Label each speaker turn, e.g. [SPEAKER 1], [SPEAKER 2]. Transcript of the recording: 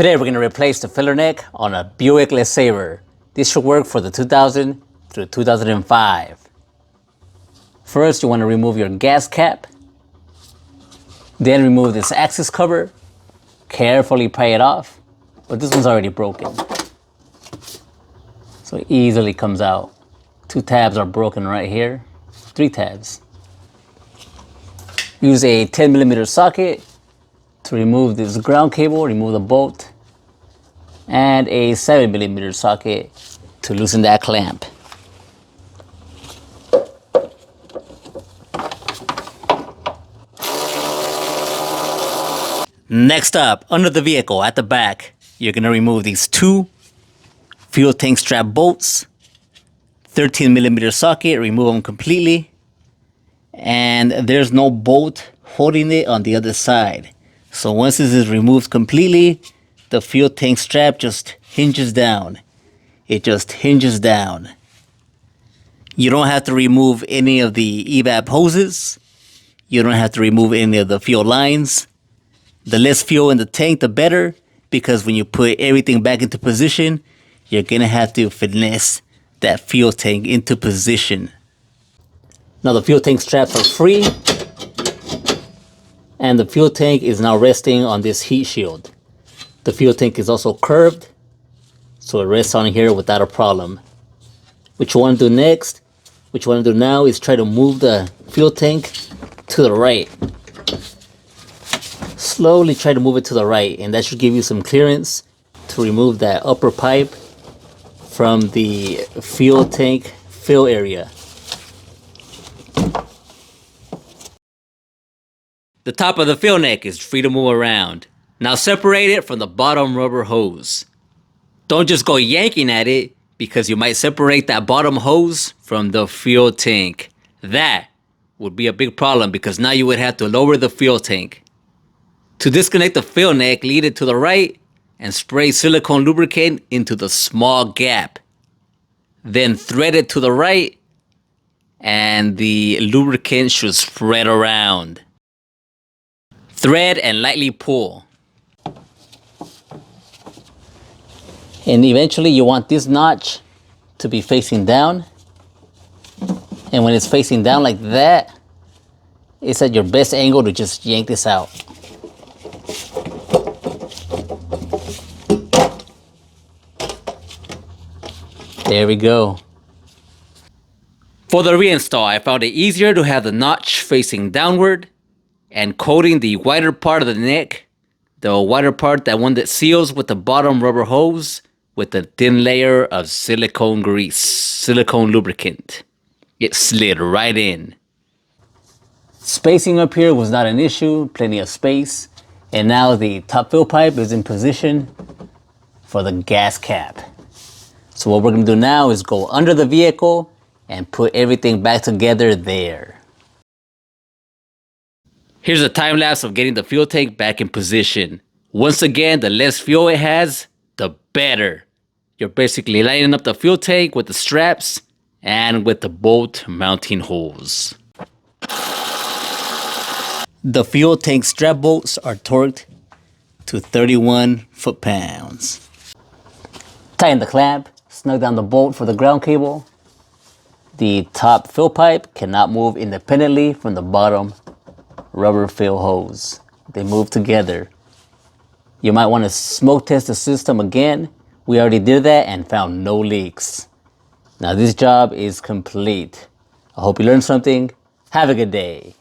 [SPEAKER 1] Today we're going to replace the filler neck on a Buick LeSabre. This should work for the 2000 through 2005. First, you want to remove your gas cap. Then remove this access cover. Carefully pry it off, but this one's already broken. So it easily comes out. 2 tabs are broken right here. 3 tabs. Use a 10mm socket to remove this ground cable, remove the bolt, and a 7mm socket to loosen that clamp. Next up, under the vehicle at the back, you're going to remove these 2 fuel tank strap bolts, 13mm socket, remove them completely, and there's no bolt holding it on the other side. So once this is removed completely, the fuel tank strap just hinges down. It just hinges down. You don't have to remove any of the EVAP hoses. You don't have to remove any of the fuel lines. The less fuel in the tank, the better, because when you put everything back into position, you're gonna have to finesse that fuel tank into position. Now the fuel tank straps are free, and the fuel tank is now resting on this heat shield. The fuel tank is also curved, so it rests on here without a problem. What you want to do next, what you want to do now is try to move the fuel tank to the right. Slowly try to move it to the right, and that should give you some clearance to remove that upper pipe from the fuel tank fill area. The top of the fill neck is free to move around. Now separate it from the bottom rubber hose. Don't just go yanking at it, because you might separate that bottom hose from the fuel tank. That would be a big problem, because now you would have to lower the fuel tank. To disconnect the fill neck, lead it to the right and spray silicone lubricant into the small gap. Then thread it to the right and the lubricant should spread around. Thread and lightly pull. And eventually you want this notch to be facing down. And when it's facing down like that, it's at your best angle to just yank this out. There we go. For the reinstall, I found it easier to have the notch facing downward and coating the wider part of the neck, the wider part, that one that seals with the bottom rubber hose, with a thin layer of silicone grease, silicone lubricant. It slid right in. Spacing up here was not an issue, plenty of space. And now the top fill pipe is in position for the gas cap. So what we're going to do now is go under the vehicle and put everything back together there. Here's a time lapse of getting the fuel tank back in position. Once again, the less fuel it has, the better. You're basically lining up the fuel tank with the straps and with the bolt mounting holes. The fuel tank strap bolts are torqued to 31 foot-pounds. Tighten the clamp. Snug down the bolt for the ground cable. The top fill pipe cannot move independently from the bottom rubber fill hose. They move together. You might want to smoke test the system again. We already did that and found no leaks. Now this job is complete. I hope you learned something. Have a good day.